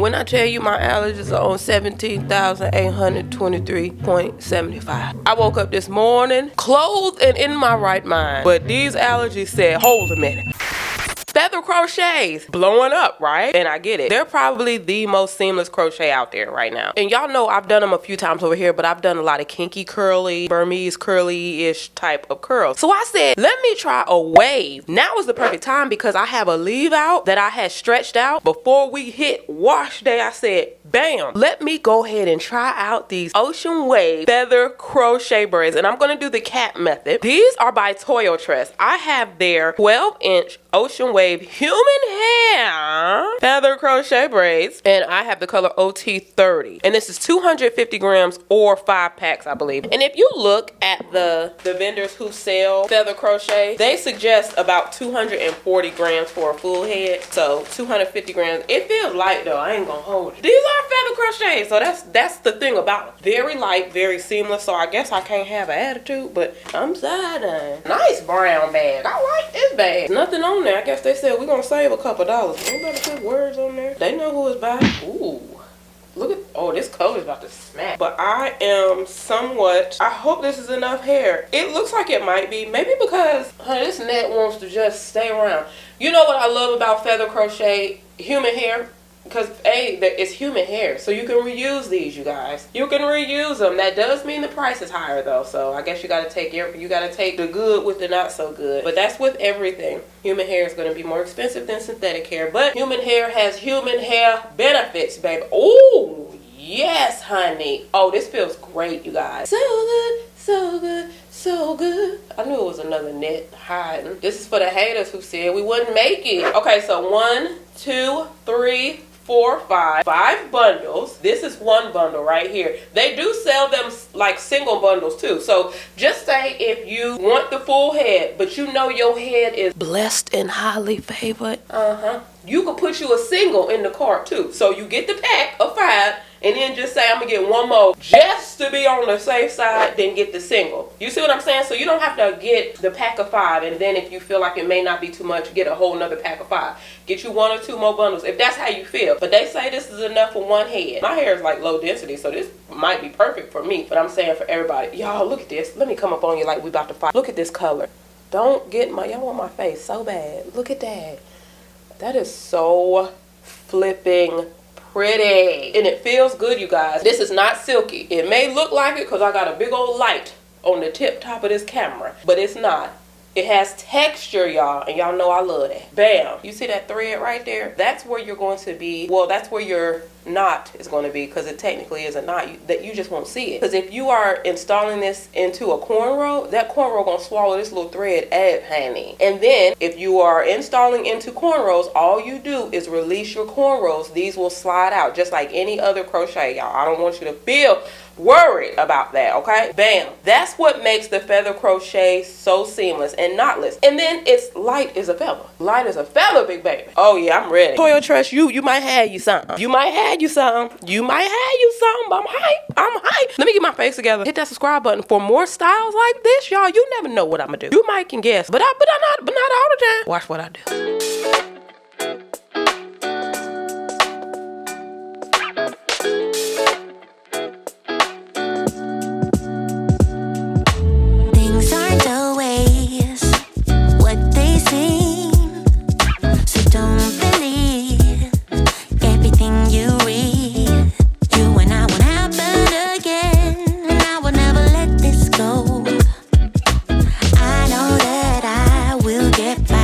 when I tell you my allergies are on 17,823.75. I woke up this morning clothed and in my right mind, but these allergies said, hold a minute. Feather crochets blowing up, right? And I get it. They're probably the most seamless crochet out there right now. And y'all know I've done them a few times over here, but I've done a lot of kinky curly, Burmese curly-ish type of curls. So I said, let me try a wave. Now is the perfect time because I have a leave out that I had stretched out before we hit wash day. I said, bam, let me go ahead and try out these Ocean Wave feather crochet braids. And I'm gonna do the cat method. These are by TWA. I have their 12-inch Ocean Wave human hair feather crochet braids, and I have the color OT30, and this is 250 grams or 5 packs, I believe. And if you look at the vendors who sell feather crochet, they suggest about 240 grams for a full head, so 250 grams. It feels light though, I ain't gonna hold you. These are feather crochets, so that's the thing about them. Very light, very seamless, so I guess I can't have an attitude, but I'm side-eyeing. Nice brown bag. I like this bag. Nothing on there. I guess they said we're gonna save a couple dollars. Anybody put words on there? They know who is buying. Ooh. Look at, oh, this color is about to smack. But I am somewhat, I hope this is enough hair. It looks like it might be. Maybe because this net wants to just stay around. You know what I love about feather crochet human hair? Because it's human hair, so you can reuse these, you guys. You can reuse them. That does mean the price is higher though, so I guess you gotta take the good with the not so good. But that's with everything. Human hair is gonna be more expensive than synthetic hair, but human hair has human hair benefits, baby. Oh yes, honey. Oh, this feels great, you guys. So good, so good, so good. I knew it was another net hiding. This is for the haters who said we wouldn't make it. Okay, so 1, 2, 3, 4, 5 bundles. This is one bundle right here. They do sell them like single bundles too. So just say if you want the full head, but you know your head is blessed and highly favored, you could put you a single in the cart too. So you get the pack of 5 and then just say I'm gonna get one more just to be on the safe side, then get the single. You see what I'm saying? So you don't have to get the pack of 5 and then if you feel like it may not be too much, get a whole nother pack of 5. Get you 1 or 2 more bundles if that's how you feel. But they say this is enough for one head. My hair is like low density, so this might be perfect for me. But I'm saying for everybody. Y'all, look at this. Let me come up on you like we about to fight. Look at this color. Don't get y'all want my face so bad. Look at that. That is so flipping pretty. And it feels good, you guys. This is not silky. It may look like it because I got a big old light on the tip top of this camera, but it's not. It has texture, y'all, and y'all know I love that. Bam. You see that thread right there? That's where you're going to be, well, that's where your knot is going to be, because it technically is a knot that you just won't see it. Because if you are installing this into a cornrow, that cornrow going to swallow this little thread up, honey. And then if you are installing into cornrows, all you do is release your cornrows. These will slide out just like any other crochet, y'all. I don't want you to feel worried about that, okay? Bam. That's what makes the feather crochet so seamless and knotless. And then it's light as a feather. Light as a feather, big baby. Oh yeah, I'm ready. Toya Trust, you might have you something. You might have you something. You might have you something. But I'm hype. I'm hype. Let me get my face together. Hit that subscribe button for more styles like this, y'all. You never know what I'm gonna do. You might can guess, but not all the time. Watch what I do. I know that I will get by.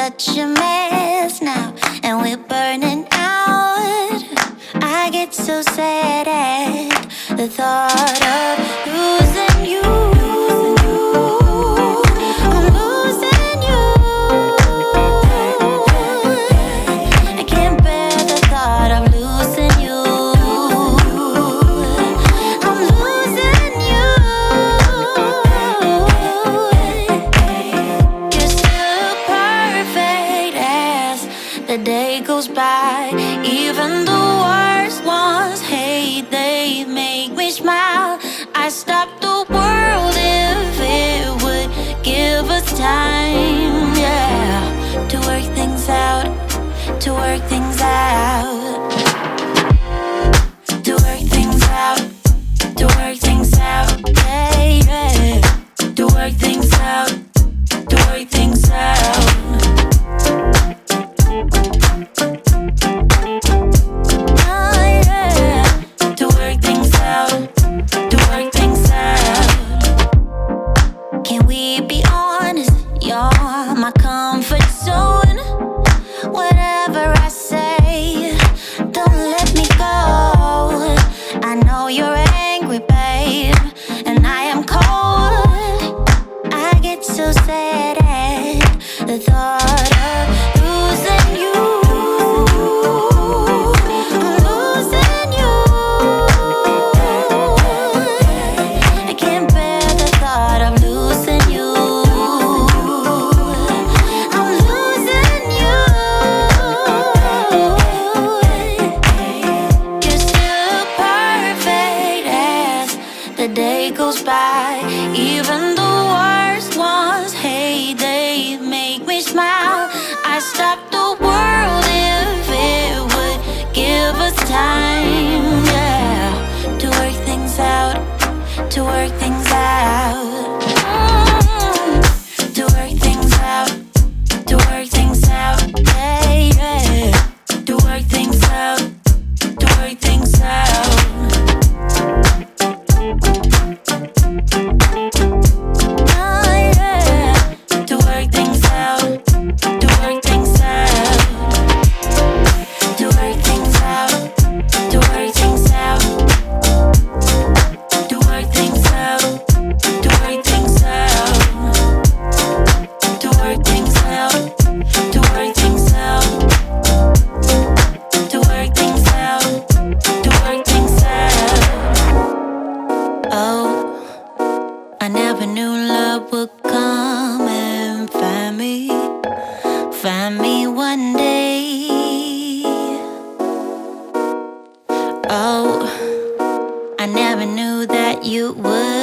such a mess now, and we're burning out. I get so sad at the thought of losing you. I'm losing you. I can't bear the thought of losing you. I'm losing you. You're still perfect as the day goes by. Even the worst ones hate, they make me smile. I stop the world if it would give us time, yeah, to work things out, to work things out, to work things out, to work things out, yeah, yeah, to work things out, to work things out. Can we be honest? You're my comfort zone. Whatever I say, don't let me go. I know you're angry, babe, and I am cold. I get so sad at the thought of losing you. I'm losing you. I can't bear the thought of losing you. I'm losing you. You're still perfect as the day goes by. Even the worst ones hate, they make me smile. I stop the world if it would give us time, yeah, to work things out, to work things out. To work things out, to work things out, yeah, yeah, to work things out, to work things out. Oh, yeah, to work things out, to work things out, to work things out, to work things out, to work things out, to work things out, to work things out, to work things out, to work things out, to work things out. Oh, I never knew love would come and find me one day. Oh, I never knew that you would